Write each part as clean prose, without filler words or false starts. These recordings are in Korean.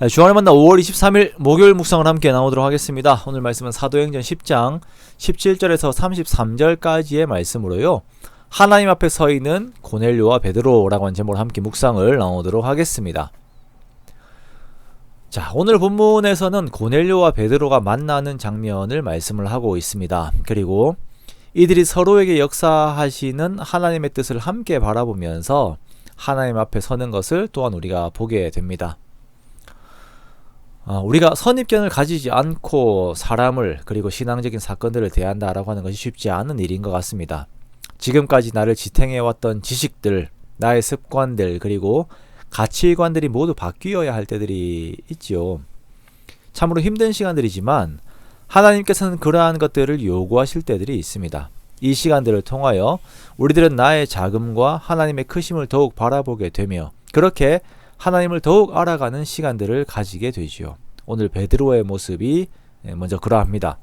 주안의 만나 5월 23일 목요일 묵상을 함께 나오도록 하겠습니다. 오늘 말씀은 사도행전 10장 17절에서 33절까지의 말씀으로요. 하나님 앞에 서 있는 고넬료와 베드로라고 하는 제목으로 함께 묵상을 나오도록 하겠습니다. 자, 오늘 본문에서는 고넬료와 베드로가 만나는 장면을 말씀을 하고 있습니다. 그리고 이들이 서로에게 역사하시는 하나님의 뜻을 함께 바라보면서 하나님 앞에 서는 것을 또한 우리가 보게 됩니다. 우리가 선입견을 가지지 않고 사람을 그리고 신앙적인 사건들을 대한다라고 하는 것이 쉽지 않은 일인 것 같습니다. 지금까지 나를 지탱해왔던 지식들, 나의 습관들 그리고 가치관들이 모두 바뀌어야 할 때들이 있죠. 참으로 힘든 시간들이지만 하나님께서는 그러한 것들을 요구하실 때들이 있습니다. 이 시간들을 통하여 우리들은 나의 자금과 하나님의 크심을 더욱 바라보게 되며 그렇게 하나님을 더욱 알아가는 시간들을 가지게 되지요. 오늘 베드로의 모습이 먼저 그러합니다.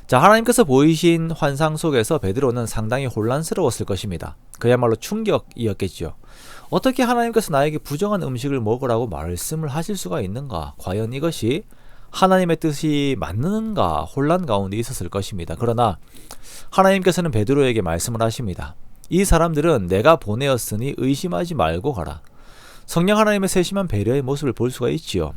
자, 하나님께서 보이신 환상 속에서 베드로는 상당히 혼란스러웠을 것입니다. 그야말로 충격이었겠죠. 어떻게 하나님께서 나에게 부정한 음식을 먹으라고 말씀을 하실 수가 있는가? 과연 이것이 하나님의 뜻이 맞는가? 혼란 가운데 있었을 것입니다. 그러나 하나님께서는 베드로에게 말씀을 하십니다. 이 사람들은 내가 보내었으니 의심하지 말고 가라. 성령 하나님의 세심한 배려의 모습을 볼 수가 있지요.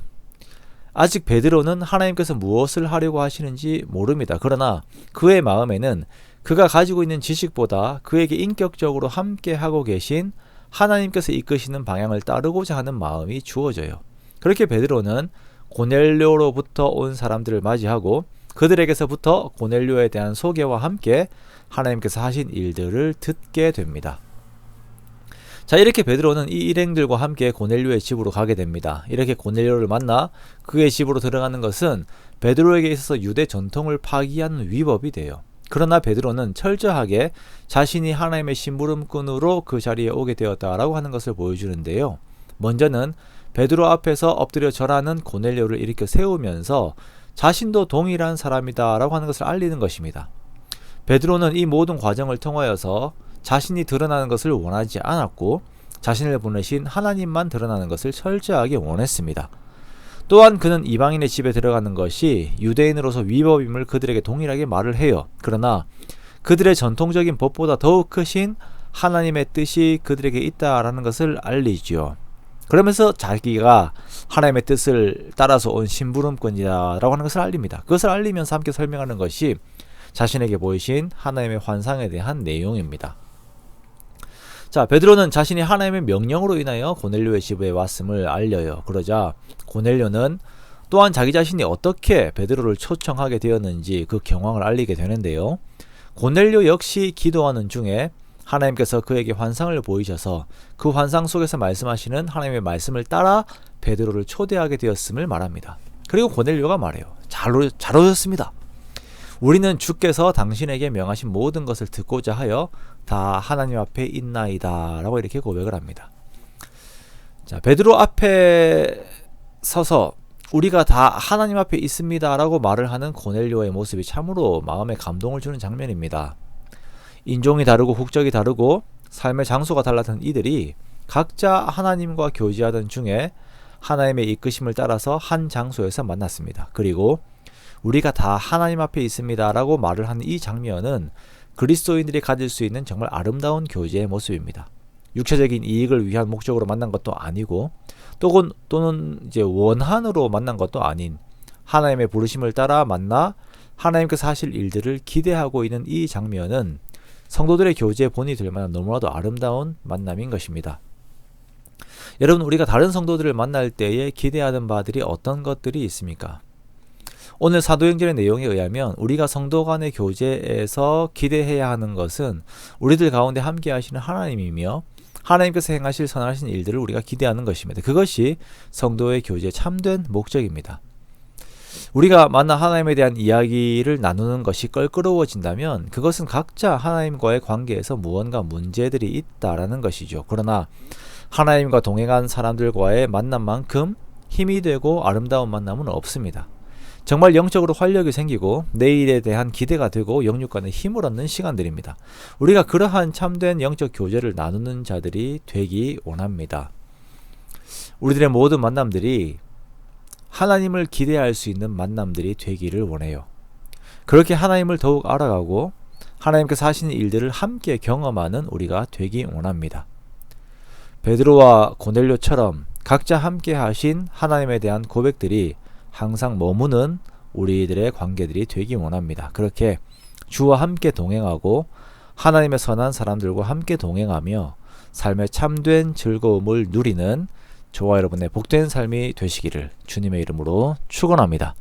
아직 베드로는 하나님께서 무엇을 하려고 하시는지 모릅니다. 그러나 그의 마음에는 그가 가지고 있는 지식보다 그에게 인격적으로 함께 하고 계신 하나님께서 이끄시는 방향을 따르고자 하는 마음이 주어져요. 그렇게 베드로는 고넬료로부터 온 사람들을 맞이하고 그들에게서부터 고넬료에 대한 소개와 함께 하나님께서 하신 일들을 듣게 됩니다. 자, 이렇게 베드로는 이 일행들과 함께 고넬료의 집으로 가게 됩니다. 이렇게 고넬료를 만나 그의 집으로 들어가는 것은 베드로에게 있어서 유대 전통을 파기하는 위법이 돼요. 그러나 베드로는 철저하게 자신이 하나님의 심부름꾼으로 그 자리에 오게 되었다라고 하는 것을 보여주는데요. 먼저는 베드로 앞에서 엎드려 절하는 고넬료를 일으켜 세우면서 자신도 동일한 사람이다라고 하는 것을 알리는 것입니다. 베드로는 이 모든 과정을 통하여서 자신이 드러나는 것을 원하지 않았고 자신을 보내신 하나님만 드러나는 것을 철저하게 원했습니다. 또한 그는 이방인의 집에 들어가는 것이 유대인으로서 위법임을 그들에게 동일하게 말을 해요. 그러나 그들의 전통적인 법보다 더욱 크신 하나님의 뜻이 그들에게 있다라는 것을 알리죠. 그러면서 자기가 하나님의 뜻을 따라서 온 심부름꾼이다라고 하는 것을 알립니다. 그것을 알리면서 함께 설명하는 것이 자신에게 보이신 하나님의 환상에 대한 내용입니다. 자, 베드로는 자신이 하나님의 명령으로 인하여 고넬료의 집에 왔음을 알려요. 그러자 고넬료는 또한 자기 자신이 어떻게 베드로를 초청하게 되었는지 그 경황을 알리게 되는데요. 고넬료 역시 기도하는 중에 하나님께서 그에게 환상을 보이셔서 그 환상 속에서 말씀하시는 하나님의 말씀을 따라 베드로를 초대하게 되었음을 말합니다. 그리고 고넬료가 말해요. 잘 오셨습니다. 우리는 주께서 당신에게 명하신 모든 것을 듣고자 하여 다 하나님 앞에 있나이다 라고 이렇게 고백을 합니다. 자, 베드로 앞에 서서 우리가 다 하나님 앞에 있습니다 라고 말을 하는 고넬료의 모습이 참으로 마음에 감동을 주는 장면입니다. 인종이 다르고 국적이 다르고 삶의 장소가 달랐던 이들이 각자 하나님과 교제하던 중에 하나님의 이끄심을 따라서 한 장소에서 만났습니다. 그리고 우리가 다 하나님 앞에 있습니다 라고 말을 하는 이 장면은 그리스도인들이 가질 수 있는 정말 아름다운 교제의 모습입니다. 육체적인 이익을 위한 목적으로 만난 것도 아니고 또는 이제 원한으로 만난 것도 아닌 하나님의 부르심을 따라 만나 하나님께서 하실 일들을 기대하고 있는 이 장면은 성도들의 교제의 본이 될 만한 너무나도 아름다운 만남인 것입니다. 여러분, 우리가 다른 성도들을 만날 때에 기대하는 바들이 어떤 것들이 있습니까? 오늘 사도행전의 내용에 의하면 우리가 성도 간의 교제에서 기대해야 하는 것은 우리들 가운데 함께 하시는 하나님이며 하나님께서 행하실 선하신 일들을 우리가 기대하는 것입니다. 그것이 성도의 교제의 참된 목적입니다. 우리가 만나 하나님에 대한 이야기를 나누는 것이 껄끄러워진다면 그것은 각자 하나님과의 관계에서 무언가 문제들이 있다라는 것이죠. 그러나 하나님과 동행한 사람들과의 만남만큼 힘이 되고 아름다운 만남은 없습니다. 정말 영적으로 활력이 생기고 내일에 대한 기대가 되고 영육간의 힘을 얻는 시간들입니다. 우리가 그러한 참된 영적 교제를 나누는 자들이 되기 원합니다. 우리들의 모든 만남들이 하나님을 기대할 수 있는 만남들이 되기를 원해요. 그렇게 하나님을 더욱 알아가고 하나님께서 하시는 일들을 함께 경험하는 우리가 되기 원합니다. 베드로와 고넬료처럼 각자 함께 하신 하나님에 대한 고백들이 항상 머무는 우리들의 관계들이 되기 원합니다. 그렇게 주와 함께 동행하고 하나님의 선한 사람들과 함께 동행하며 삶의 참된 즐거움을 누리는 저와 여러분의 복된 삶이 되시기를 주님의 이름으로 축원합니다.